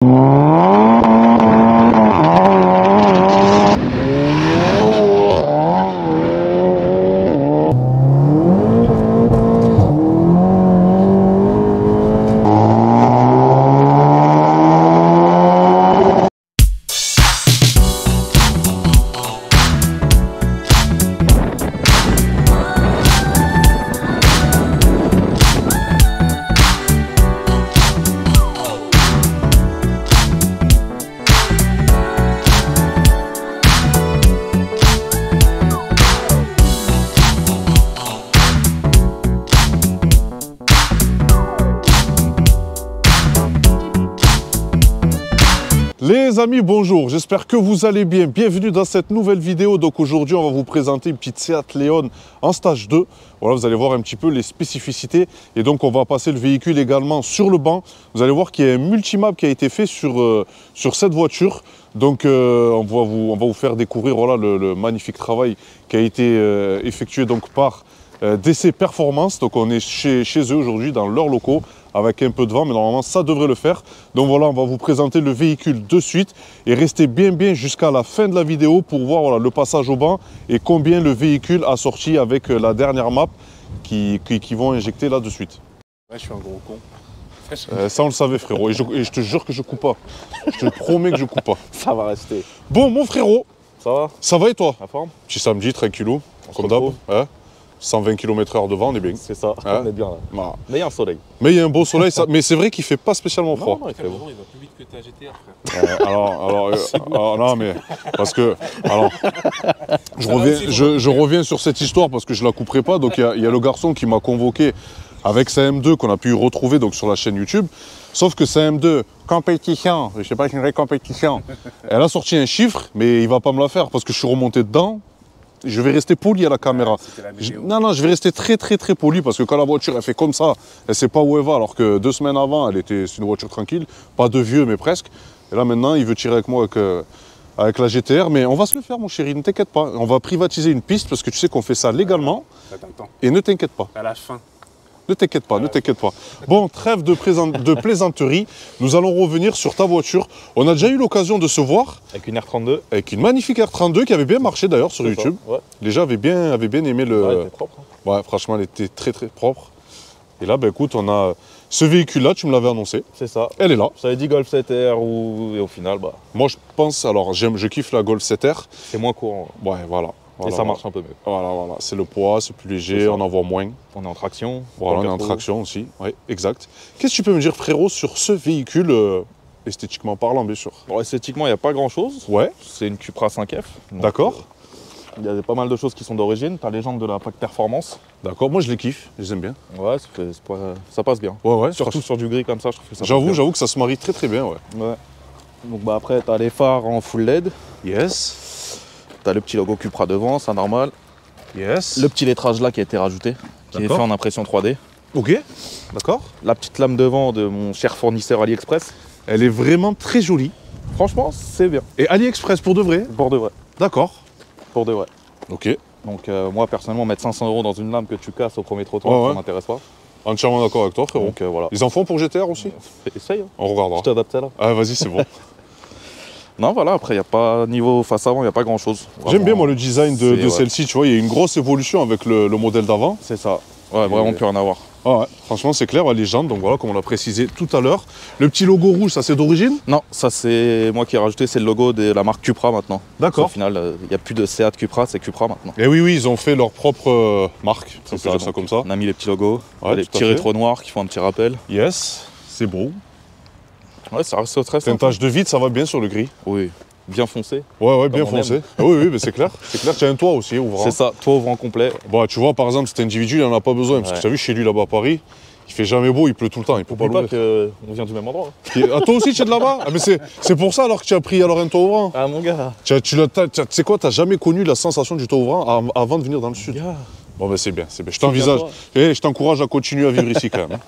Les amis, bonjour, j'espère que vous allez bien. Bienvenue dans cette nouvelle vidéo. Donc aujourd'hui, on va vous présenter une petite Seat Leon en stage 2. Voilà, vous allez voir un petit peu les spécificités. Et donc, on va passer le véhicule également sur le banc. Vous allez voir qu'il y a un multimap qui a été fait sur cette voiture. Donc, on va vous faire découvrir voilà, le magnifique travail qui a été effectué donc, par DC Performance. Donc, on est chez eux aujourd'hui, dans leurs locaux, avec un peu de vent, mais normalement ça devrait le faire. Donc voilà, on va vous présenter le véhicule de suite et restez bien jusqu'à la fin de la vidéo pour voir voilà, le passage au banc et combien le véhicule a sorti avec la dernière map qui vont injecter là de suite. Ouais, je suis un gros con. Ça on le savait frérot, et je te jure que je coupe pas. Je te promets que je coupe pas. Ça va rester. Bon mon frérot, ça va? Ça va et toi? La forme? Petit samedi, tranquillou, comme d'hab. Hein, 120 km/h de vent, on est bien. C'est ça, hein, on est bien là. Voilà. Mais il y a un soleil. Mais il y a un beau soleil, ça... mais c'est vrai qu'il fait pas spécialement froid. Non, il fait bon. Il va plus vite que ta GTR, frère. Non mais parce que je reviens sur cette histoire parce que je la couperai pas. Donc il y a le garçon qui m'a convoqué avec sa M2 qu'on a pu retrouver donc sur la chaîne YouTube. Sauf que sa M2 compétition, je sais pas, une vraie compétition, elle a sorti un chiffre, mais il va pas me la faire parce que je suis remonté dedans. Je vais rester poli à la caméra. Non, je vais rester très poli parce que quand la voiture elle fait comme ça, elle sait pas où elle va. Alors que 2 semaines avant, c'est une voiture tranquille, pas de vieux mais presque. Et là maintenant, il veut tirer avec moi avec la GTR, mais on va se le faire mon chéri, ne t'inquiète pas. On va privatiser une piste parce que tu sais qu'on fait ça légalement. Et ne t'inquiète pas. À la fin. Ne t'inquiète pas, ne t'inquiète pas. Bon, trêve de plaisanterie, nous allons revenir sur ta voiture. On a déjà eu l'occasion de se voir. Avec une R32. Avec une magnifique R32 qui avait bien marché d'ailleurs sur YouTube. Ouais. Les gens avaient bien aimé le... Ouais, elle était propre. Hein. Ouais, franchement, elle était très propre. Et là, bah, écoute, on a ce véhicule-là, tu me l'avais annoncé. C'est ça. Elle est là. J'avais dit Golf 7R et au final, bah... Moi, je pense, alors, je kiffe la Golf 7R. C'est moins courant. Ouais, voilà. Et ça marche un peu mieux. Voilà. C'est le poids, c'est plus léger, on en voit moins. On est en traction. Voilà, on est en traction aussi. Oui, exact. Qu'est-ce que tu peux me dire, frérot, sur ce véhicule, esthétiquement parlant, bien sûr? Bon, esthétiquement, il n'y a pas grand-chose. Ouais. C'est une Cupra 5F. D'accord. Il y a pas mal de choses qui sont d'origine. Tu as les jantes de la PAC Performance. D'accord, moi je les kiffe, je les aime bien. Ouais, ça passe bien. Ouais. Surtout sur du gris comme ça, je trouve que ça J'avoue que ça se marie très bien, ouais. Donc bah après, tu as les phares en full LED. Yes. T'as le petit logo Cupra devant, c'est normal. Yes. Le petit lettrage là qui a été rajouté, qui est fait en impression 3D. Ok, d'accord. La petite lame devant de mon cher fournisseur AliExpress. Elle est vraiment très jolie. Franchement, c'est bien. Et AliExpress pour de vrai? Pour de vrai. D'accord. Pour de vrai. Ok. Donc moi personnellement, mettre 500 € dans une lame que tu casses au premier trottoir, ça m'intéresse pas. Entièrement d'accord avec toi, frérot. Donc voilà. Ils en font pour GTR aussi? Essaye. Hein. On regardera. Je t'adapte ça là. Ah vas-y, c'est bon. Non, voilà, après, il n'y a pas, niveau face avant, il n'y a pas grand-chose. J'aime bien, moi, le design de celle-ci, tu vois, il y a une grosse évolution avec le modèle d'avant. C'est ça. Ouais, vraiment plus rien à voir. Ah ouais, franchement, c'est clair, les jantes, donc voilà, comme on l'a précisé tout à l'heure. Le petit logo rouge, ça, c'est d'origine? Non, ça, c'est moi qui ai rajouté, c'est le logo de la marque Cupra maintenant. D'accord. Au final, il n'y a plus de Seat Cupra, c'est Cupra maintenant. Et oui, ils ont fait leur propre marque, on peut dire ça comme ça. On a mis les petits logos, ouais, les petits rétros noirs qui font un petit rappel. Yes, c'est beau. Ouais, ça reste très simple. Teintage de vitre, ça va bien sur le gris? Oui. Bien foncé. Ouais, bien foncé. Ah oui, mais c'est clair. C'est clair, tu as un toit aussi ouvrant. C'est ça, toit ouvrant complet. Bah, tu vois, par exemple, cet individu, il n'en a pas besoin. Parce que tu as vu, chez lui, là-bas à Paris, il fait jamais beau, il pleut tout le temps. Il peut pas l'ouvrir. Qu'on vient du même endroit. Ah, toi aussi, tu es de là-bas? Ah, mais c'est pour ça alors que tu as pris alors un toit ouvrant. Ah, mon gars. Tu sais quoi, tu n'as jamais connu la sensation du toit ouvrant avant de venir dans le sud. Bon, ben c'est bien, c'est bien. Je t'envisage. Je t'encourage à continuer à vivre ici quand même.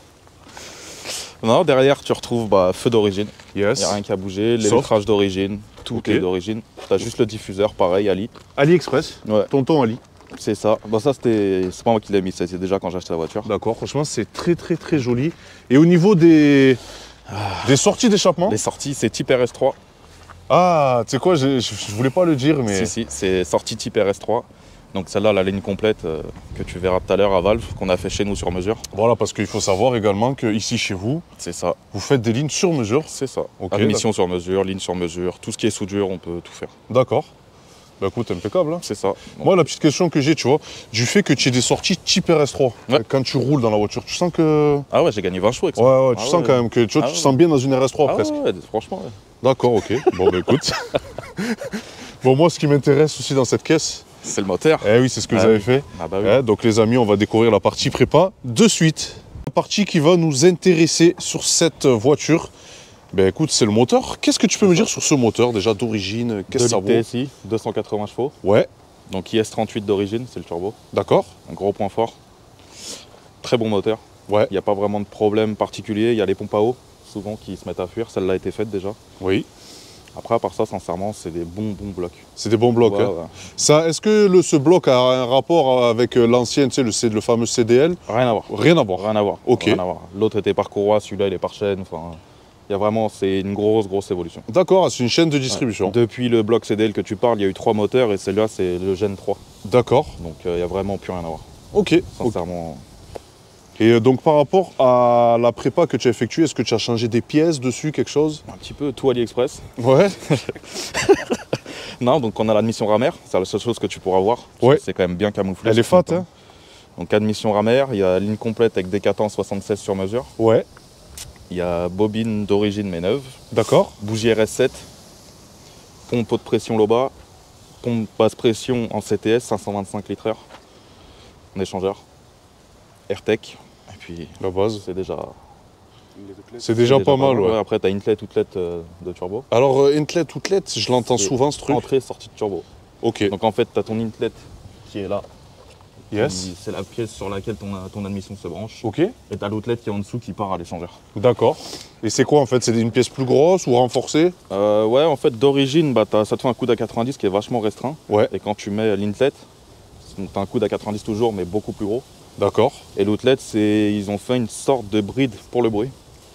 Non, derrière, tu retrouves feu d'origine. Yes. Il n'y a rien qui a bougé. Les vitrages d'origine, tout est d'origine. Tu as juste le diffuseur, pareil, Ali. AliExpress. Ouais. Tonton Ali. C'est ça. Bah, ça, c'est pas moi qui l'ai mis, ça, c'est déjà quand j'ai acheté la voiture. D'accord, franchement, c'est très joli. Et au niveau des Des sorties d'échappement? Les sorties, c'est type RS3. Ah, tu sais quoi, je voulais pas le dire, mais... Si, c'est sortie type RS3. Donc celle-là, la ligne complète que tu verras tout à l'heure à Valve, qu'on a fait chez nous sur mesure. Voilà, parce qu'il faut savoir également qu'ici, chez vous, c'est ça. Vous faites des lignes sur mesure? C'est ça. Okay, admission sur mesure, ligne sur mesure, tout ce qui est soudure, on peut tout faire. D'accord. Bah écoute, impeccable. Hein. C'est ça. Donc... Moi, la petite question que j'ai, tu vois, du fait que tu aies des sorties type RS3, quand tu roules dans la voiture, tu sens que... Ah ouais, j'ai gagné 20 chevaux avec ça. Ouais, tu sens quand même que tu te sens bien dans une RS3 presque. Ouais, franchement, ouais. D'accord, ok. Bon, bah écoute. Bon, moi, ce qui m'intéresse aussi dans cette caisse... C'est le moteur. Eh oui, c'est ce que vous avez fait. Ah bah oui. Donc les amis, on va découvrir la partie prépa de suite. La partie qui va nous intéresser sur cette voiture, ben écoute, c'est le moteur. Qu'est-ce que tu peux me dire sur ce moteur déjà d'origine? Qu'est-ce que ça vaut? TSI, 280 chevaux. Ouais. Donc IS38 d'origine, c'est le turbo. D'accord. Un gros point fort. Très bon moteur. Ouais. Il n'y a pas vraiment de problème particulier. Il y a les pompes à eau, souvent, qui se mettent à fuir. Celle-là a été faite déjà. Oui. Après, à part ça, sincèrement, c'est des bons blocs. C'est des bons blocs. Ouais, hein. ouais. Ça, est-ce que ce bloc a un rapport avec l'ancienne, tu sais, le fameux CDL? Rien à voir. Rien à voir. Rien à voir. Ok. Rien à voir. L'autre était par courroie, celui-là, il est par chaîne. Enfin, il y a vraiment, c'est une grosse évolution. D'accord, c'est une chaîne de distribution. Ouais. Depuis le bloc CDL que tu parles, il y a eu 3 moteurs et celui-là, c'est le Gen 3. D'accord. Donc, il n'y a vraiment plus rien à voir. Ok. Sincèrement. Et donc par rapport à la prépa que tu as effectuée, est-ce que tu as changé des pièces dessus, quelque chose? Un petit peu tout AliExpress. Ouais. Non, donc on a l'admission ramère, c'est la seule chose que tu pourras voir. Ouais. C'est quand même bien camouflé. Elle est fat, hein? Donc admission ramère, il y a ligne complète avec décatant 76 sur mesure. Ouais. Il y a bobine d'origine mais neuve. D'accord. Bougie RS7. Pompe haute pression Loba. Pompe basse pression en CTS, 525 litres/heure. En échangeur. AirTech. Et puis La base. C'est déjà pas mal, ouais. Après, tu as inlet, outlet de turbo. Alors, inlet, outlet, je l'entends souvent ce truc. Entrée, sortie de turbo. Ok. Donc en fait, tu as ton inlet qui est là. Yes. C'est la pièce sur laquelle ton admission se branche. Ok. Et tu as l'outlet qui est en dessous qui part à l'échangeur. D'accord. Et c'est quoi en fait? C'est une pièce plus grosse ou renforcée? Ouais, en fait, d'origine, ça te fait un coude à 90 qui est vachement restreint. Ouais. Et quand tu mets l'inlet, tu as un coude à 90 toujours, mais beaucoup plus gros. D'accord. Et l'outlet, ils ont fait une sorte de bride pour le bruit.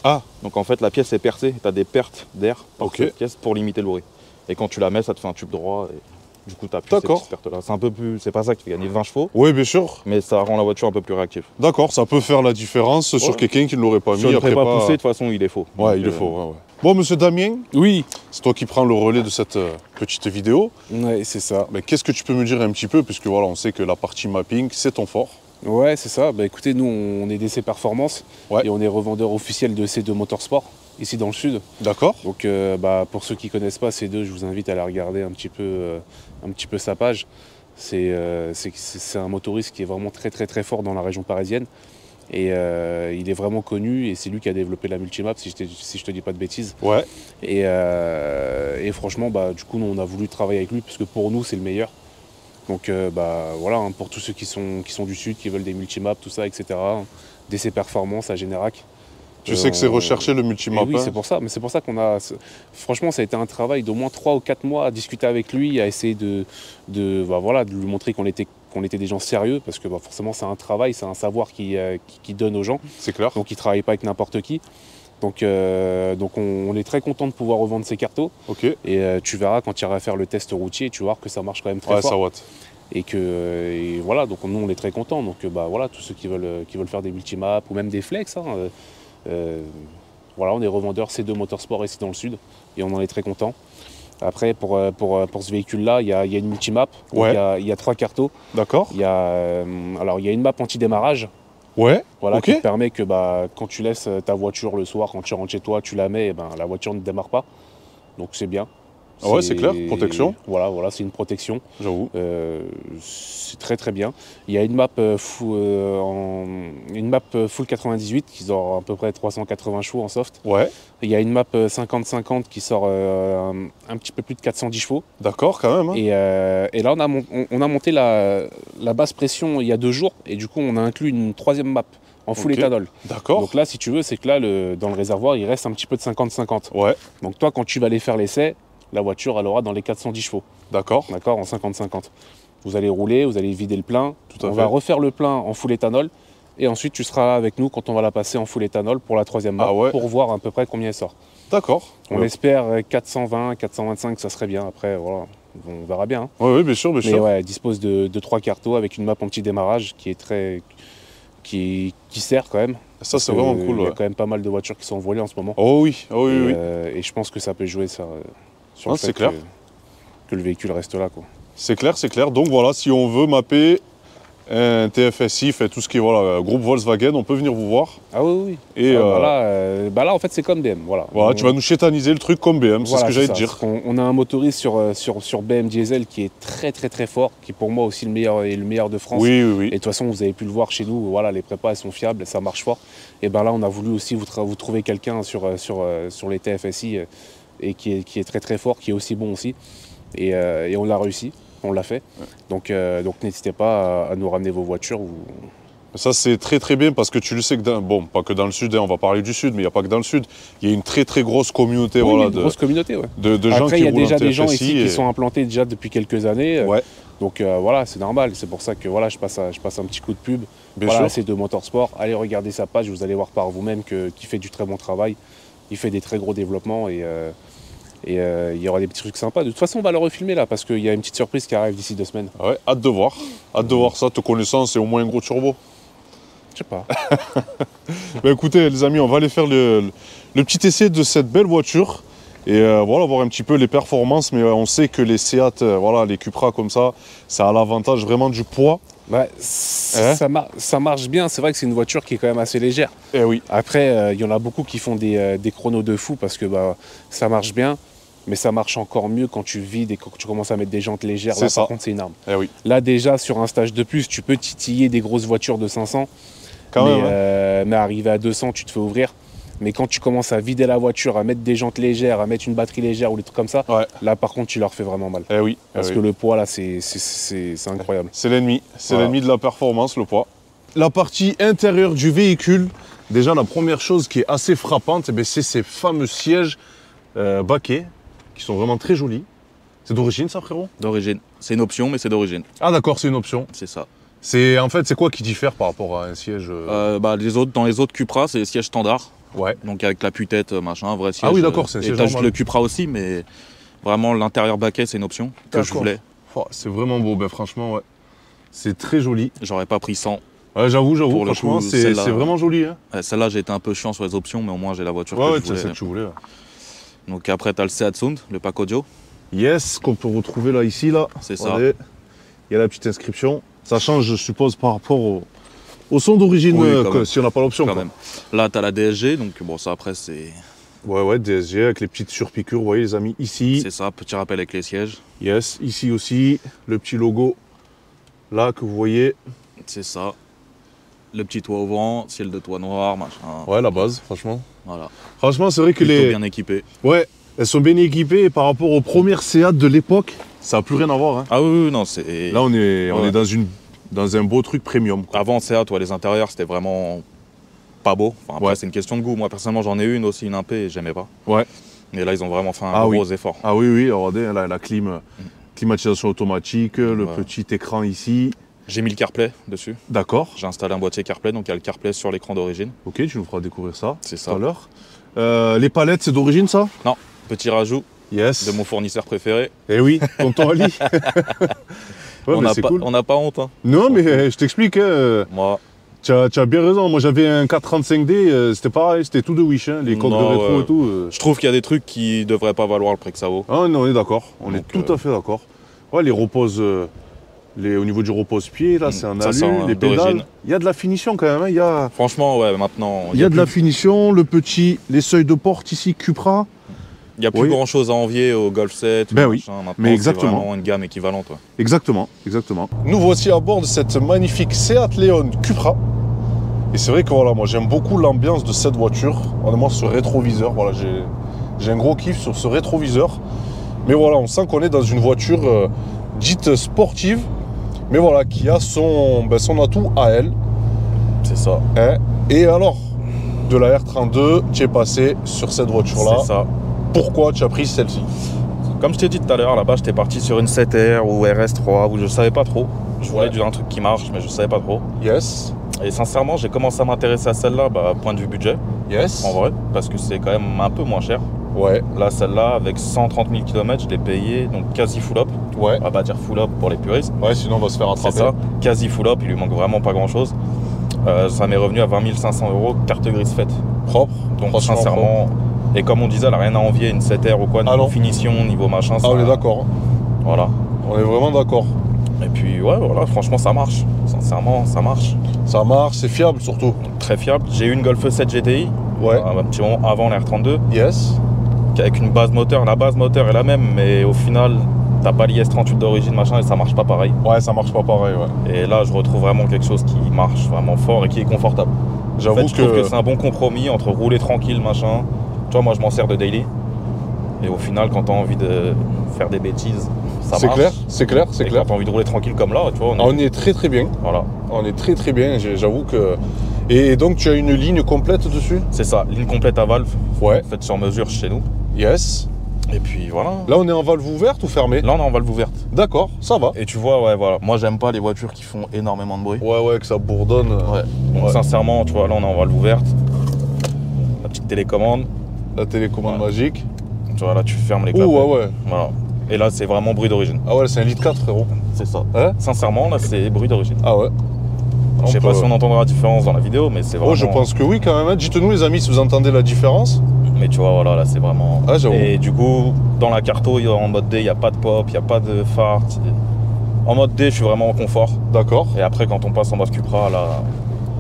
Ah. Donc en fait, la pièce est percée, tu as des pertes d'air par Ok. cette pièce pour limiter le bruit. Et quand tu la mets, ça te fait un tube droit. Et du coup, tu as plus ces petites pertes-là. C'est un peu plus. C'est pas ça qui fait gagner 20 chevaux. Oui, bien sûr. Mais ça rend la voiture un peu plus réactive. D'accord, ça peut faire la différence sur quelqu'un qui ne l'aurait pas mis. Sur une après prépa poussée, de toute façon, il est faux. Ouais, Donc, il est faux. Ouais. Bon, monsieur Damien, Oui. c'est toi qui prends le relais de cette petite vidéo. Ouais, c'est ça. Mais qu'est-ce que tu peux me dire un petit peu, puisque voilà, on sait que la partie mapping, c'est ton fort. Ouais, c'est ça. Bah écoutez, nous, on est DC Performance et on est revendeur officiel de C2 Motorsport, ici dans le sud. D'accord. Donc, pour ceux qui ne connaissent pas C2, je vous invite à aller regarder un petit peu sa page. C'est un motoriste qui est vraiment très fort dans la région parisienne. Et il est vraiment connu et c'est lui qui a développé la multimap, si je te dis pas de bêtises. Ouais. Et franchement, du coup, nous, on a voulu travailler avec lui parce que pour nous, c'est le meilleur. Donc voilà, hein, pour tous ceux qui sont du sud, qui veulent des multimaps, tout ça, etc. DC Performance à Générac. Tu sais que c'est recherché le multimap. Oui, c'est pour ça. Mais c'est pour ça qu'on a... Franchement, ça a été un travail d'au moins 3 ou 4 mois à discuter avec lui, à essayer de lui montrer qu'on était des gens sérieux, parce que forcément, c'est un travail, c'est un savoir qui donne aux gens. C'est clair. Donc, il ne travaille pas avec n'importe qui. Donc on est très content de pouvoir revendre ces cartos. Ok. Et tu verras quand tu iras faire le test routier, tu vas voir que ça marche quand même très fort. Ça watt. Et voilà, donc nous on est très contents. Donc voilà, tous ceux qui veulent faire des multimaps ou même des flex, hein, voilà, on est revendeur C2 Motorsport ici dans le sud et on en est très contents. Après pour ce véhicule-là, il y a une multimap. Ouais. Il y a 3 cartos. D'accord. Il y a une map anti-démarrage. Ouais. Voilà, okay. Qui te permet que quand tu laisses ta voiture le soir, quand tu rentres chez toi, tu la mets, et la voiture ne démarre pas. Donc c'est bien. Ah ouais, c'est clair, protection. Voilà, c'est une protection. J'avoue. C'est très bien. Il y a une map full 98 qui sort à peu près 380 chevaux en soft. Ouais. Il y a une map 50-50 qui sort un petit peu plus de 410 chevaux. D'accord, quand même. Hein. Et là, on a monté la basse pression il y a 2 jours et du coup, on a inclus une 3e map en full éthanol. D'accord. Donc là, si tu veux, c'est que là, dans le réservoir, il reste un petit peu de 50-50. Ouais. Donc toi, quand tu vas aller faire l'essai, la voiture, elle aura dans les 410 chevaux. D'accord. D'accord, en 50-50. Vous allez rouler, vous allez vider le plein. Tout à fait. On va refaire le plein en full éthanol. Et ensuite, tu seras avec nous quand on va la passer en full éthanol pour la 3e marque, Ah ouais. pour voir à peu près combien elle sort. D'accord. On espère 420, 425, ça serait bien. Après, voilà, on verra bien. Hein. Oui, bien sûr, bien Mais sûr. ouais, elle dispose de 3 cartos avec une map en petit démarrage qui est très... qui sert quand même. Ça, c'est Parce que vraiment cool. Il y a Ouais. quand même pas mal de voitures qui sont envolées en ce moment. Oh oui, oh oui, et, oui. et je pense que ça peut jouer ça, sur Ah, le c'est fait clair. que le véhicule reste là, quoi. C'est clair, c'est clair. Donc voilà, si on veut mapper un TFSI, fait tout ce qui est voilà, groupe Volkswagen, on peut venir vous voir. Ah oui, oui. Et Là, en fait, c'est comme BM. Voilà, tu vas nous chétaniser le truc comme BM, c'est ce que j'allais te dire. On a un motoriste sur BM Diesel qui est très très très fort, qui pour moi aussi est le meilleur de France. Oui, oui, Et oui. de toute façon, vous avez pu le voir chez nous, voilà, les prépas elles sont fiables, ça marche fort. Et ben là, on a voulu aussi vous trouver quelqu'un sur les TFSI et qui est très très fort, qui est aussi bon aussi. Et on l'a réussi, on l'a fait. Donc n'hésitez pas à nous ramener vos voitures. Ça, c'est très très bien parce que tu le sais que, bon, pas que dans le sud, hein, on va parler du sud, mais il n'y a pas que dans le sud. Il y a une très très grosse communauté Oui, voilà, une grosse communauté, ouais. de gens Après, qui il y a roulent en déjà des gens TFSI ici qui sont implantés déjà depuis quelques années. Ouais, Donc voilà, c'est normal. C'est pour ça que voilà, je passe un petit coup de pub. bien Voilà, sûr. c'est de Motorsport. Allez regarder sa page, vous allez voir par vous-même qu'il fait du très bon travail. Il fait des très gros développements et il y aura des petits trucs sympas. De toute façon, on va le refilmer là parce qu'il y a une petite surprise qui arrive d'ici 2 semaines. Ouais, hâte de voir. Hâte de voir ça. Te connaissant, c'est au moins un gros turbo. Je sais pas. Bah, écoutez, les amis, on va aller faire le petit essai de cette belle voiture. Et voilà, voir un petit peu les performances. Mais on sait que les Seat, voilà, les Cupra comme ça a l'avantage vraiment du poids. Ouais, ça marche bien. C'est vrai que c'est une voiture qui est quand même assez légère. Eh oui. Après, il y en a beaucoup qui font des chronos de fou parce que ça marche bien. Mais ça marche encore mieux quand tu vides et quand tu commences à mettre des jantes légères. C'est Là, ça. par contre, c'est une arme. Eh oui. Là, déjà, sur un stage de plus, tu peux titiller des grosses voitures de 500. Quand même, hein. Mais arrivé à 200, tu te fais ouvrir. Mais quand tu commences à vider la voiture, à mettre des jantes légères, à mettre une batterie légère ou des trucs comme ça, Ouais. là, par contre, tu leur fais vraiment mal. Eh oui. Parce que le poids, là, c'est incroyable. C'est l'ennemi. C'est Voilà. l'ennemi de la performance, le poids. La partie intérieure du véhicule, déjà, la première chose qui est assez frappante, c'est ces fameux sièges baquets qui sont vraiment très jolis. C'est d'origine, ça, frérot? D'origine. C'est une option, mais c'est d'origine. Ah, d'accord, c'est une option. C'est ça. En fait, c'est quoi qui diffère par rapport à un siège Dans les autres Cupra, c'est les sièges standards. Ouais. Donc avec la putette, machin, un vrai siège. Ah oui, d'accord, c'est un et siège t'as juste normal. le Cupra aussi, mais vraiment l'intérieur baquet, c'est une option que je D'accord. voulais. Oh, c'est vraiment beau, ben, franchement, ouais. C'est très joli. J'aurais pas pris 100. Ouais, j'avoue, Pour le franchement, coup, c'est celle-là- vraiment joli. Hein. Celle-là, j'ai été un peu chiant sur les options, mais au moins j'ai la voiture Ouais, que ouais, je c'est voulais. celle que tu voulais. Ouais. Donc après, t'as le Seat Sound, le pack audio. Yes, qu'on peut retrouver là, ici, là. C'est ça. Regardez. Il y a la petite inscription. Ça change, je suppose, par rapport au son d'origine, Oui, quand même. si on n'a pas l'option. Quand quoi. même. Là, t'as la DSG, donc bon, ça après, c'est Ouais, DSG avec les petites surpiqûres, vous voyez, les amis, ici. ça, petit rappel avec les sièges. Yes, ici aussi, le petit logo, là, que vous voyez. C'est ça. Le petit toit ouvrant, ciel de toit noir, machin. Ouais, la base, franchement. Voilà. Franchement, c'est vrai que Plutôt les... bien équipé. Ouais, elles sont bien équipées et par rapport aux premières Seat de l'époque, ça n'a plus rien à voir. Hein. Ah oui, non, c'est. Là, on est Ouais. dans un beau truc premium. Quoi. Avant Seat, les intérieurs, c'était vraiment pas beau. Enfin, après, Ouais. c'est une question de goût. Moi, personnellement, j'en ai une aussi, une impé, et j'aimais pas. Ouais. Mais là, ils ont vraiment fait un Ah gros oui. effort. Ah oui, regardez, là, la climatisation automatique, le Ouais. petit écran ici. J'ai mis le CarPlay dessus. D'accord. J'ai installé un boîtier CarPlay, donc il y a le CarPlay sur l'écran d'origine. Ok, tu nous feras découvrir ça C'est tout ça. à l'heure. Les palettes, c'est d'origine, ça? Petit rajout Yes. de mon fournisseur préféré. Eh oui, tonton Ali. Ouais, on mais n'a c'est pas, cool. on n'a pas honte. Hein. Non, mais je t'explique, hein, Moi, tu as bien raison. Moi, j'avais un 435D, c'était pareil, c'était tout de Wish, hein, les coques de Non, rétro ouais. et tout. je trouve qu'il y a des trucs qui devraient pas valoir le prix que ça vaut. Ah non, on est d'accord, on est Donc, tout à fait d'accord. Ouais, les reposes, au niveau du repose-pied, là, c'est un Ça, alu, c'est les d'origine. pédales. Il y a de la finition quand même, hein, il y a... Franchement, ouais, maintenant, Il y a de la plus, finition, les seuils de porte ici, Cupra. il y a plus Oui. grand chose à envier au Golf 7. Ben oui, Maintenant, mais c'est exactement. vraiment une gamme équivalente. Ouais. Exactement, exactement. Nous voici à bord de cette magnifique Seat Leon Cupra. Et c'est vrai que voilà, moi j'aime beaucoup l'ambiance de cette voiture. Honnêtement, ce rétroviseur, voilà, j'ai un gros kiff sur ce rétroviseur. Mais voilà, on sent qu'on est dans une voiture dite sportive, mais voilà, qui a son atout à elle. C'est ça. Hein. Et alors, de la R32, tu es passé sur cette voiture-là. C'est ça. Pourquoi tu as pris celle-ci? Comme je t'ai dit tout à l'heure, là-bas, j'étais parti sur une 7R ou RS3 où je savais pas trop. Je voulais un truc qui marche, mais je savais pas trop. Yes. Et sincèrement, j'ai commencé à m'intéresser à celle-là, point de vue budget, Yes. en vrai, parce que c'est quand même un peu moins cher. Ouais. Là, celle-là, avec 130 000 km, je l'ai payé, donc quasi full up. Ouais. On va pas dire full up pour les puristes. Ouais, sinon on va se faire C'est attraper. ça, quasi full up, il lui manque vraiment pas grand-chose. Ça m'est revenu à 20 500 €, carte grise faite. Propre. Donc Franchement, sincèrement, et comme on disait, elle n'a rien à envier une 7R ou quoi, niveau non. finition, niveau machin. Ah, on est d'accord. Hein. Voilà. On est vraiment d'accord. Et puis ouais, voilà, franchement ça marche. Sincèrement, ça marche. Ça marche, c'est fiable surtout. Très fiable. J'ai eu une Golf 7 GTI, Ouais. un petit moment avant la R32, Yes. avec une base moteur. La base moteur est la même, mais au final, t'as pas l'IS38 d'origine, machin, et ça marche pas pareil. Ouais, ça marche pas pareil, ouais. Et là, je retrouve vraiment quelque chose qui marche vraiment fort et qui est confortable. En J'avoue fait, je trouve que c'est un bon compromis entre rouler tranquille, machin. Tu vois, moi, je m'en sers de daily. Et au final, quand t'as envie de faire des bêtises, ça C'est marche. clair, c'est clair, c'est Et clair. quand t'as envie de rouler tranquille comme là, tu vois, Ah, on est très très bien. voilà. On est très très bien, j'avoue que... Et donc tu as une ligne complète dessus? C'est ça, ligne complète à valve, Ouais. faite sur mesure chez nous. Yes. Et puis voilà. Là on est en valve ouverte ou fermée? Là, on est en valve ouverte. D'accord, ça va. Et tu vois, ouais, voilà. Moi, j'aime pas les voitures qui font énormément de bruit. Ouais, ouais, que ça bourdonne. Ouais. Donc, Ouais. sincèrement, tu vois, là, on est en valve ouverte. La petite télécommande. La télécommande Ouais. magique. Tu vois, là, tu fermes les Ouh, clapets. ouais, ouais. Voilà. Et là, c'est vraiment bruit d'origine. Ah ouais, c'est un litre 4, frérot. C'est ça. Hein? Sincèrement, là, c'est bruit d'origine. Ah ouais. Je sais On pas peut- si on entendra la différence dans la vidéo, mais c'est vraiment... Oh, je pense que oui, quand même. Hein. Dites-nous, les amis, si vous entendez la différence. Mais tu vois, voilà, là, c'est vraiment... Ah, j'avoue. Et du coup, dans la carto, en mode D, il n'y a pas de pop, il n'y a pas de phare. En mode D, je suis vraiment en confort. D'accord. Et après, quand on passe en mode Cupra, là,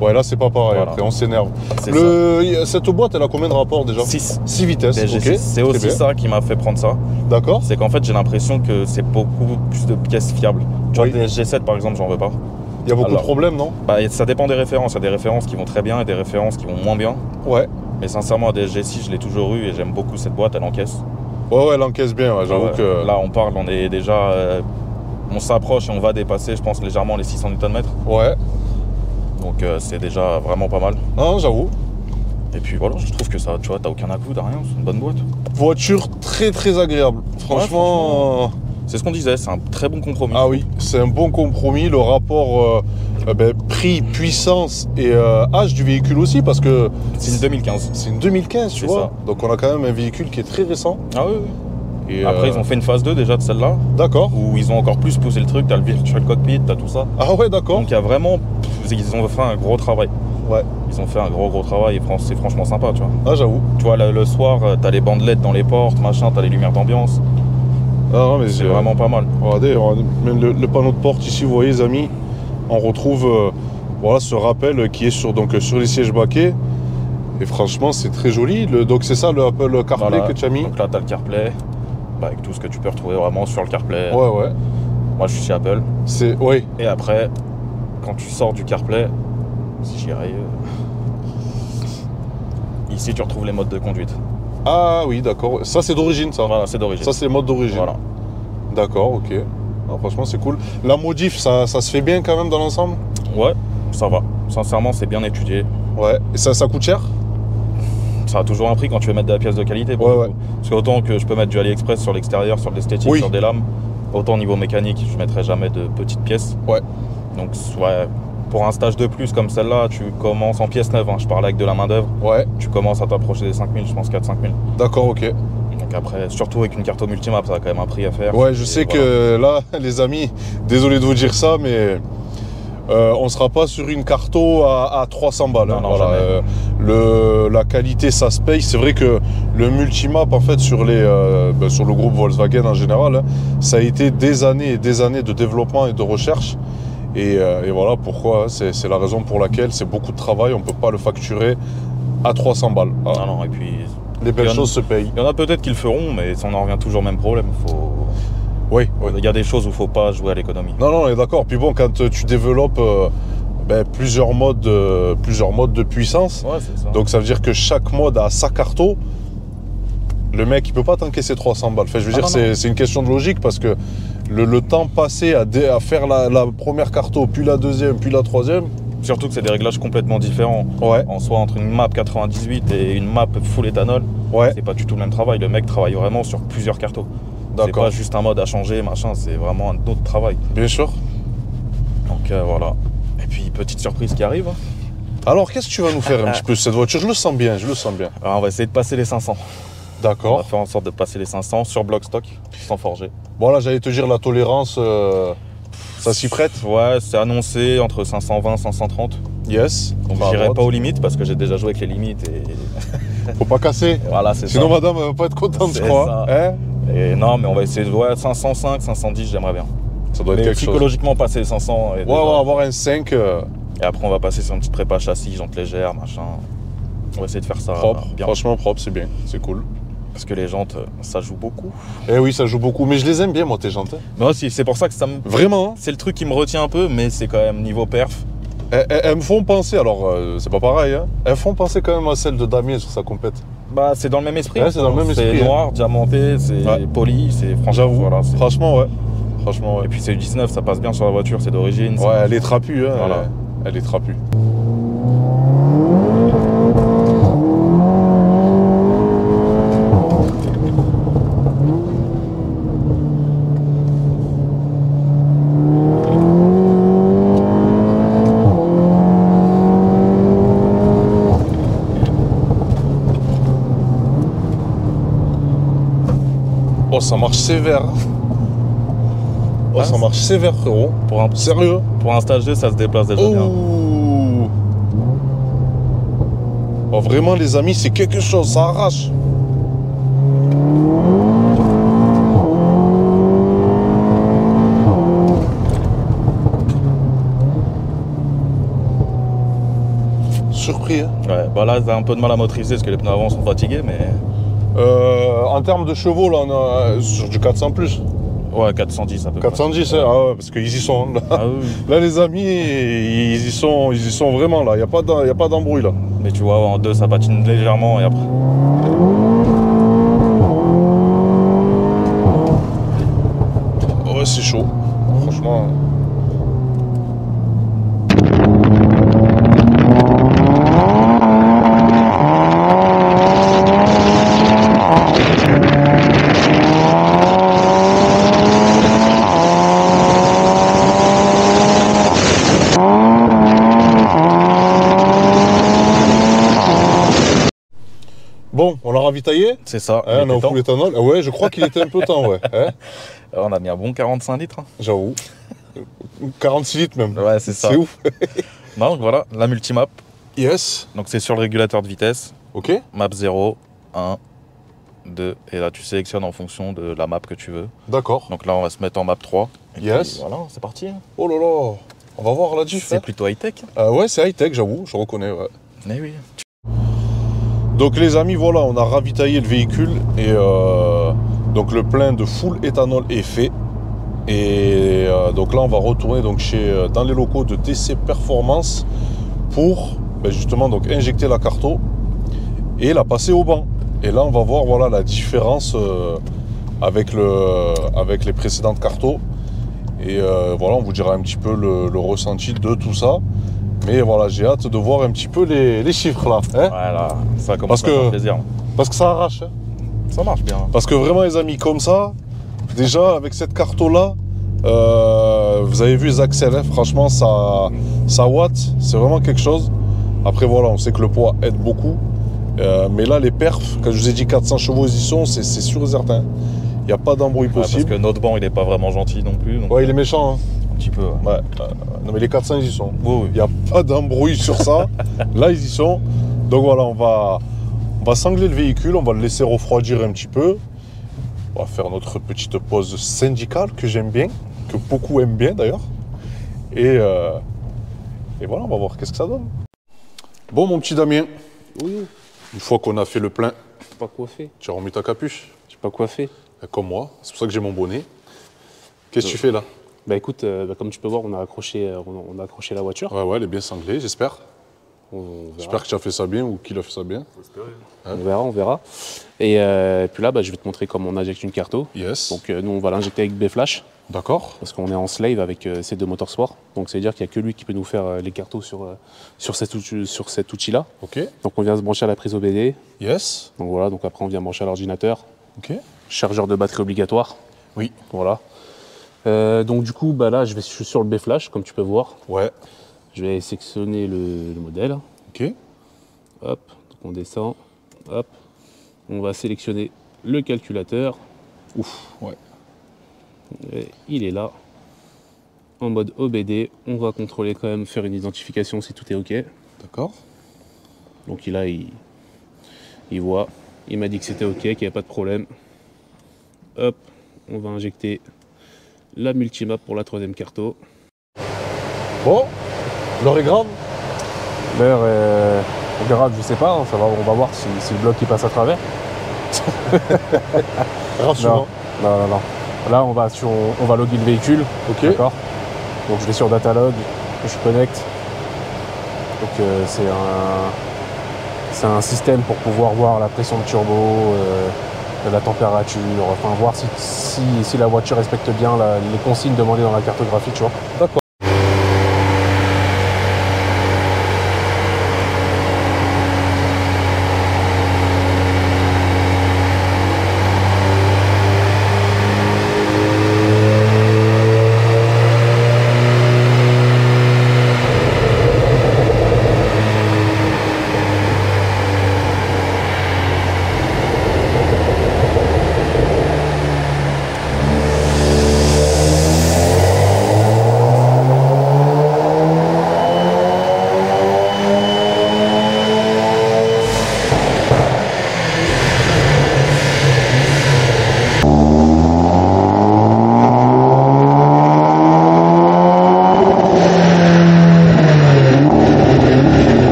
Ouais, là, c'est pas pareil. Voilà. Après, on s'énerve. c'est ça. Cette boîte, elle a combien de rapports déjà? 6. 6 vitesses. DG6. Ok. C'est très aussi bien. ça qui m'a fait prendre ça. D'accord. C'est qu'en fait, j'ai l'impression que c'est beaucoup plus de pièces fiables. Tu Oui. vois, des SG7 par exemple, j'en veux pas. Il y a beaucoup Alors. de problèmes, non? Ça dépend des références. Il y a des références qui vont très bien et des références qui vont moins bien. Ouais. Mais sincèrement, des SG6, je l'ai toujours eu et j'aime beaucoup cette boîte, elle encaisse. Ouais, ouais, elle encaisse bien. Ouais, j'avoue Ouais. que. Là, on parle, on est déjà. On s'approche et on va dépasser, je pense, légèrement les 600 Nm. Ouais. Donc, c'est déjà vraiment pas mal. Non, j'avoue. Et puis voilà, je trouve que ça, tu vois, t'as aucun à-coup, t'as rien, c'est une bonne boîte. Voiture très très agréable. Franchement. C'est ce qu'on disait, c'est un très bon compromis. Ah oui, c'est un bon compromis. Le rapport prix, puissance et âge du véhicule aussi, parce que C'est une 2015. c'est une 2015, tu C'est vois. ça. Donc on a quand même un véhicule qui est très récent. Ah oui, oui. Et, Après, ils ont fait une phase 2 déjà de celle-là, D'accord. où ils ont encore plus poussé le truc, t'as le virtual cockpit, t'as tout ça. Ah ouais, d'accord. Donc il y a vraiment, ils ont fait un gros travail. Ouais. Ils ont fait un gros travail et c'est franchement sympa, tu vois. Ah, j'avoue. Tu vois, le soir, t'as les bandelettes dans les portes, machin, t'as les lumières d'ambiance. Ah non, mais C'est vraiment pas mal. Regardez, même le panneau de porte ici, vous voyez, les amis, on retrouve voilà, ce rappel qui est sur les sièges baquets. Et franchement, c'est très joli. Donc c'est ça le Apple CarPlay Voilà. que tu as mis? Donc là, t'as le CarPlay, avec tout ce que tu peux retrouver vraiment sur le CarPlay. Ouais, ouais. Moi, je suis chez Apple. Oui. Et après, quand tu sors du CarPlay, si j'y arrive, ici, tu retrouves les modes de conduite. Ah oui, d'accord. Ça, c'est d'origine, ça. Voilà, c'est d'origine. Ça, c'est le mode d'origine. Voilà. D'accord, ok. Ah, franchement, c'est cool. La modif, ça se fait bien quand même dans l'ensemble? Ouais, ça va. Sincèrement, c'est bien étudié. Ouais. Et ça coûte cher? Ça a toujours un prix quand tu veux mettre de la pièce de qualité. pour Ouais, le ouais. coup. Parce qu'autant que je peux mettre du AliExpress sur l'extérieur, sur de l'esthétique, Oui. sur des lames, autant au niveau mécanique, je ne mettrai jamais de petites pièces. Ouais. Donc, ouais, pour un stage de plus comme celle-là, tu commences en pièces neuves. Hein, je parle avec de la main-d'œuvre. Ouais. Tu commences à t'approcher des 5000, je pense 4-5000. D'accord, ok. Donc après, surtout avec une carte au multimap, ça a quand même un prix à faire. Ouais, je Et sais voilà. que là, les amis, désolé de vous dire ça, mais on sera pas sur une carto à 300 balles. Non, hein, non, voilà. La qualité, ça se paye. C'est vrai que le multimap, en fait, sur le groupe Volkswagen en général, hein, ça a été des années et des années de développement et de recherche. Et voilà pourquoi, hein, c'est la raison pour laquelle c'est beaucoup de travail. On ne peut pas le facturer à 300 balles. Voilà. Non, et puis, Les belles il y en- choses se payent. il y en a peut-être qui le feront, mais on en revient toujours au même problème. Oui, oui. Il y a des choses où il ne faut pas jouer à l'économie. Non, non, on est d'accord. Puis bon, quand tu développes plusieurs modes de puissance, Ouais, c'est ça. donc ça veut dire que chaque mode a sa carto. Le mec, il peut pas t'encaisser 300 balles. Enfin, je veux dire, non, c'est une question de logique parce que le temps passé à faire la première carto, puis la deuxième, puis la troisième. Surtout que c'est des réglages complètement différents. Ouais, En soi, entre une map 98 et une map full éthanol, ouais, c'est pas du tout le même travail. Le mec travaille vraiment sur plusieurs cartos. C'est d'accord. pas juste un mode à changer, machin, c'est vraiment un autre travail. Bien sûr. Donc voilà. Et puis petite surprise qui arrive. Alors, qu'est-ce que tu vas nous faire un petit peu cette voiture? Je le sens bien, je le sens bien. Alors, on va essayer de passer les 500. On va D'accord. faire en sorte de passer les 500 sur bloc stock, sans forger. Bon, là, j'allais te dire la tolérance, ça s'y prête? Ouais, c'est annoncé entre 520 et 530. Yes. Donc Bah, j'irai droite. pas aux limites parce que j'ai déjà joué avec les limites et Faut pas casser. voilà, c'est ça. Sinon, madame, elle va pas être contente, je C'est crois. ça. Hein, Et non, mais on va essayer de 505, 510, j'aimerais bien. ça doit être Mais quelque chose. psychologiquement, passer les 500. Ouais, on va avoir un 5 Et après, on va passer sur une petite prépa châssis, jante légère, machin. On va essayer de faire ça propre. bien. Franchement, propre, c'est bien. C'est cool. Parce que les jantes, ça joue beaucoup. Eh oui, ça joue beaucoup. Mais je les aime bien, moi, tes jantes. Hein. Moi aussi, c'est pour ça que ça me. Vraiment. Hein. C'est le truc qui me retient un peu, mais c'est quand même niveau perf. Elles me font penser, alors, c'est pas pareil, hein. Elles font penser quand même à celle de Damien sur sa compète. Bah, c'est dans le même esprit. Ouais, c'est dans le même esprit, C'est hein. noir, diamanté, c'est Ouais. poli, c'est franchement. J'avoue. Voilà, c'est- Franchement, ouais. Franchement, ouais. Et puis c'est du 19, ça passe bien sur la voiture, c'est d'origine. Ouais, elle est trapue, hein. Voilà. Elle est trapue. Oh, ça marche sévère. Oh, Ah, ça marche sévère, frérot. Pour un, Sérieux? pour un stage 2, ça se déplace déjà bien. Oh. Oh, vraiment, les amis, c'est quelque chose, ça arrache. Surpris, hein. Ouais, bah là, t'as un peu de mal à motriser parce que les pneus avant sont fatigués, mais. En termes de chevaux, là, on a sur du 400 plus. Ouais, 410 à peu près. 410, hein, ah ouais, parce qu'ils y sont. Là. Ah oui, Là, les amis, ils y sont vraiment là. Il n'y a pas d'embrouille là. mais tu vois, en 2, ça patine légèrement et après. Ouais, c'est chaud. Franchement. Bon, on l'a ravitaillé. C'est ça. Hein, il on a était au full temps. éthanol. Ah ouais, je crois qu'il était un peu temps, ouais. Hein, On a mis un bon 45 litres. Hein. j'avoue. 46 litres même. Ouais, c'est ça. C'est ouf. Non, donc voilà, la multimap. Yes. Donc c'est sur le régulateur de vitesse. Ok. Map 0, 1, 2. Et là, tu sélectionnes en fonction de la map que tu veux. D'accord. Donc là, on va se mettre en map 3. Et Yes. puis, voilà, c'est parti. Hein. Oh là là. On va voir la diff. C'est Hein. plutôt high-tech. Ouais, c'est high-tech, j'avoue. Je reconnais, ouais. Eh oui. Donc les amis, voilà, on a ravitaillé le véhicule et donc le plein de full éthanol est fait. Et donc là, on va retourner donc dans les locaux de TC Performance pour justement donc injecter la carto et la passer au banc. Et là, on va voir voilà la différence avec les précédentes cartos. Et voilà, on vous dira un petit peu le ressenti de tout ça. Mais voilà, j'ai hâte de voir un petit peu les chiffres là. Hein, Voilà, ça commence Parce à que- faire plaisir. parce que ça arrache. Hein. Ça marche bien. Parce que vraiment, les amis, comme ça, déjà avec cette carto-là, vous avez vu les accès, hein, franchement, ça watt, c'est vraiment quelque chose. Après, voilà, on sait que le poids aide beaucoup. Mais là, les perfs, quand je vous ai dit 400 chevaux, ils y sont, c'est sûr et certain. Il n'y a pas d'embrouille Ouais, parce possible. que notre banc, il est pas vraiment gentil non plus. Donc Ouais, il est méchant. Hein. un petit peu. Ouais. Non, mais les 400, ils y sont. Oui, oui. Il n'y a pas d'embrouille sur ça. Là, ils y sont. Donc voilà, on va sangler le véhicule, on va le laisser refroidir un petit peu. On va faire notre petite pause syndicale que j'aime bien, que beaucoup aiment bien d'ailleurs. Et voilà, on va voir qu'est-ce que ça donne. Bon, mon petit Damien, Oui, une fois qu'on a fait le plein, je suis pas coiffé. tu as remis ta capuche. Je suis pas coiffé. Comme moi, c'est pour ça que j'ai mon bonnet. Qu'est-ce que tu fais là? Bah écoute, comme tu peux voir, on a accroché la voiture. Ouais, elle est bien sanglée, j'espère. On verra. J'espère que tu as fait ça bien ou qu'il a fait ça bien. On verra. Et puis là, je vais te montrer comment on injecte une carto. Yes. Donc nous, on va l'injecter avec B-Flash, D'accord. parce qu'on est en slave avec C2 Motorsport. Donc ça veut dire qu'il n'y a que lui qui peut nous faire les cartos sur cet outil-là. Ok. Donc on vient se brancher à la prise OBD. Yes. Donc voilà, donc après on vient brancher à l'ordinateur. Ok. Chargeur de batterie obligatoire. Oui. Voilà. Donc du coup, là, je suis sur le B-Flash, comme tu peux voir. Ouais. Je vais sélectionner le modèle. Ok. Hop, donc on descend. Hop, on va sélectionner le calculateur. Ouf, ouais. Et il est là. En mode OBD, on va contrôler quand même, faire une identification si tout est OK. D'accord. Donc là, il voit. Il m'a dit que c'était OK, qu'il n'y avait pas de problème. Hop, on va injecter la multimap pour la 3e carto. Bon, l'heure est grave. L'heure est grave, je sais pas, hein, on va voir si le bloc qui passe à travers. Rassurant. Non. Là, on va loguer le véhicule. Ok. D'accord. Donc je vais sur Datalog, je connecte. Donc c'est un système pour pouvoir voir la pression de turbo, la température, enfin voir si la voiture respecte bien les consignes demandées dans la cartographie, tu vois. D'accord.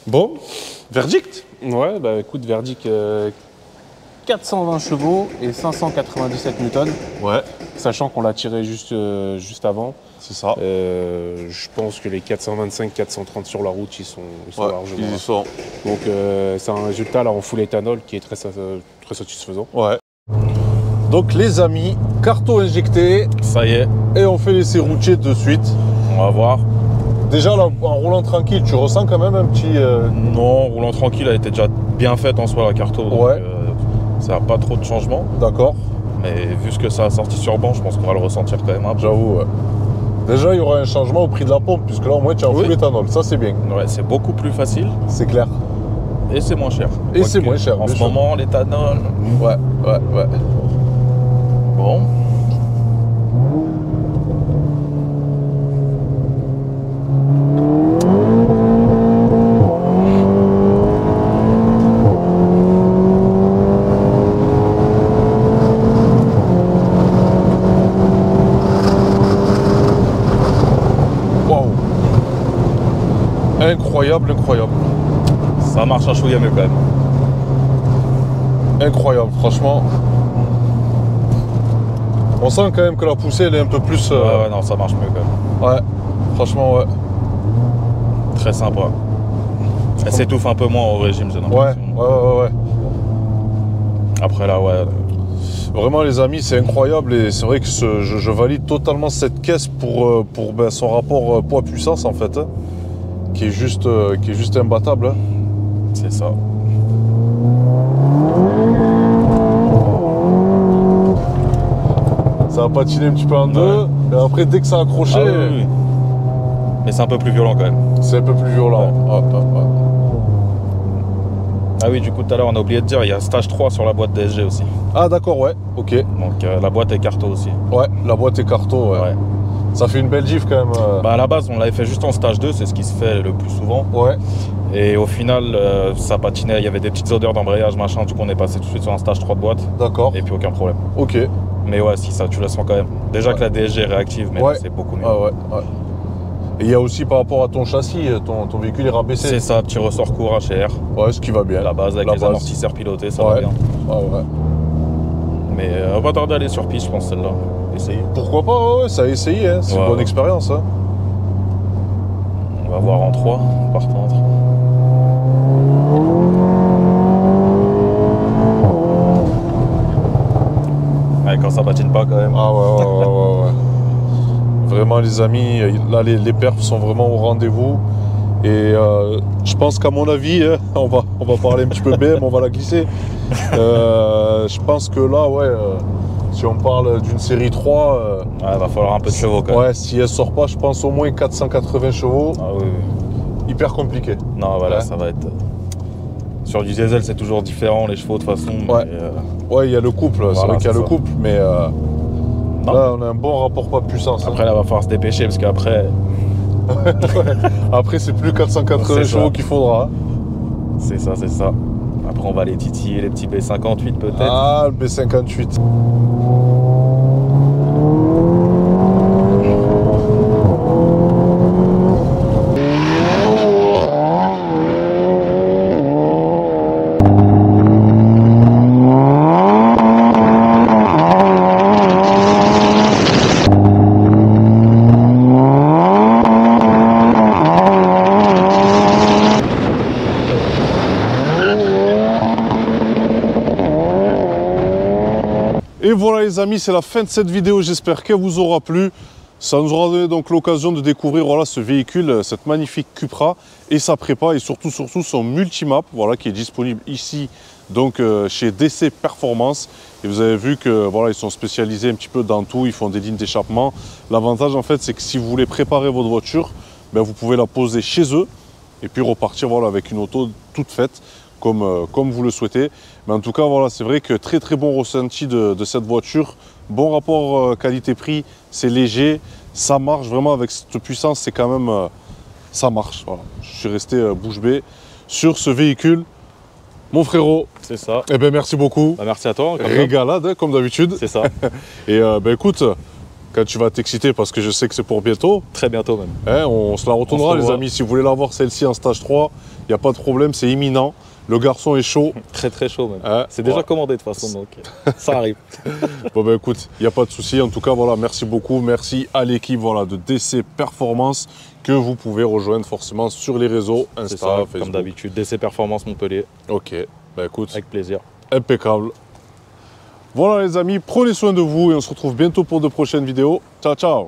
Bon, verdict? Ouais, bah écoute, verdict 420 chevaux et 597 newtons. Ouais, Sachant qu'on l'a tiré juste avant. c'est ça. Je pense que les 425, 430 sur la route, ils sont Ouais, largement ils là. y sont. Donc c'est un résultat là en full éthanol qui est très satisfaisant. Ouais. Donc les amis, carton injecté Ça y est, et on fait l'essai routier de suite. on va voir. Déjà là, en roulant tranquille, tu ressens quand même un petit... Non, roulant tranquille, elle était déjà bien faite en soi la carto. Donc, Ouais. ça n'a pas trop de changement. D'accord, Mais vu ce que ça a sorti sur banc, je pense qu'on va le ressentir quand même un peu. j'avoue. Ouais. Déjà, il y aura un changement au prix de la pompe, puisque là au moins tu es en Oui. full éthanol, ça c'est bien. Ouais, c'est beaucoup plus facile C'est clair. et c'est moins cher. Et c'est moins cher, En bien ce sûr. moment, l'éthanol. Ouais. Bon. Waouh. Incroyable. Ça marche un chouïa mieux quand même. Incroyable, franchement. On sent quand même que la poussée elle est un peu plus... Ouais, non, ça marche mieux quand même. Ouais, franchement, ouais. Très sympa. Elle s'étouffe un peu moins au régime, j'ai Ouais. l'impression. Après là, ouais. Vraiment les amis, c'est incroyable et c'est vrai que je valide totalement cette caisse pour son rapport poids-puissance en fait, hein, qui est juste imbattable. Hein. C'est ça. Ça a patiné un petit peu en deux, et après dès que ça a accroché, Ah oui. Mais c'est un peu plus violent quand même. c'est un peu plus violent. Ouais. Ouais. Ah oui, du coup, tout à l'heure, on a oublié de dire, il y a stage 3 sur la boîte DSG aussi. Ah d'accord, ouais, ok. Donc la boîte est carto aussi. Ouais, la boîte est carto, ouais. Ouais. Ça fait une belle gif quand même. Bah à la base, on l'avait fait juste en stage 2, c'est ce qui se fait le plus souvent. Ouais, Et au final, ça patinait, il y avait des petites odeurs d'embrayage, machin, du coup on est passé tout de suite sur un stage 3 de boîte. d'accord. Et puis aucun problème. Ok. Mais ouais, si ça, tu le sens quand même. Déjà que la DSG est réactive, mais Ouais. c'est beaucoup mieux. Ah ouais. Et il y a aussi par rapport à ton châssis, ton véhicule est rabaissé. C'est ça, petit ressort court HR, Ouais, ce qui va bien. la base avec La les base. amortisseurs pilotés, ça Ouais. va bien. Ah ouais. Mais on va tarder à aller sur piste, je pense, celle-là. Essayer. Pourquoi pas, ouais, ça a essayé, hein. C'est une Ouais. bonne expérience. Hein. On va voir en 3, par contre. Ouais, quand ça patine pas quand même. Ah ouais. Vraiment les amis, là les perfs sont vraiment au rendez-vous. Et je pense qu'à mon avis, hein, on va parler un petit peu BM, on va la glisser. Je pense que là, ouais, Si on parle d'une série 3, Ouais, va falloir un peu de chevaux quand même. ouais, si elle sort pas, je pense au moins 480 chevaux. Ah oui, oui. Hyper compliqué. Non, voilà, Ouais. ça va être. Sur du diesel, c'est toujours différent, les chevaux de toute façon. Ouais. Mais, Ouais, il y a le couple, c'est Voilà, vrai qu'il y a c'est le ça. couple, mais Non. là, on a un bon rapport poids-puissance. Après, là, va falloir se dépêcher parce qu'après, Après, c'est plus 480 C'est chevaux ça. qu'il faudra. Hein. c'est ça, c'est ça. Après, on va les titiller, les petits B58 peut-être. Ah, le B58. Et voilà les amis, c'est la fin de cette vidéo, j'espère qu'elle vous aura plu. Ça nous aura donné donc l'occasion de découvrir voilà, ce véhicule, cette magnifique Cupra et sa prépa et surtout son multimap voilà, qui est disponible ici donc chez DC Performance. Et vous avez vu que voilà, ils sont spécialisés un petit peu dans tout, ils font des lignes d'échappement. L'avantage en fait c'est que si vous voulez préparer votre voiture, ben, vous pouvez la poser chez eux et puis repartir voilà, avec une auto toute faite comme vous le souhaitez. Mais en tout cas, voilà, c'est vrai que très très bon ressenti de cette voiture. Bon rapport qualité-prix, c'est léger, ça marche vraiment avec cette puissance, c'est quand même, ça marche. Voilà. Je suis resté bouche bée sur ce véhicule. Mon frérot, C'est ça. eh ben, merci beaucoup. Bah, merci à toi. comme d'hab. Régalade, hein, comme d'habitude. C'est ça. Et ben, écoute, quand tu vas t'exciter, parce que je sais que c'est pour bientôt, Très bientôt même. hein, on se la retournera On se les revoit. amis. Si vous voulez la voir celle-ci en stage 3, il n'y a pas de problème, c'est imminent. Le garçon est chaud. Très très chaud même. Hein, C'est déjà ouais. commandé de toute façon, donc ça arrive. Bon ben écoute, il n'y a pas de souci. En tout cas, voilà, merci beaucoup. Merci à l'équipe voilà, de DC Performance que vous pouvez rejoindre forcément sur les réseaux C'est Insta, ça, Facebook. comme d'habitude. DC Performance Montpellier, Ok, ben écoute, avec plaisir. impeccable. Voilà les amis, prenez soin de vous et on se retrouve bientôt pour de prochaines vidéos. Ciao, ciao.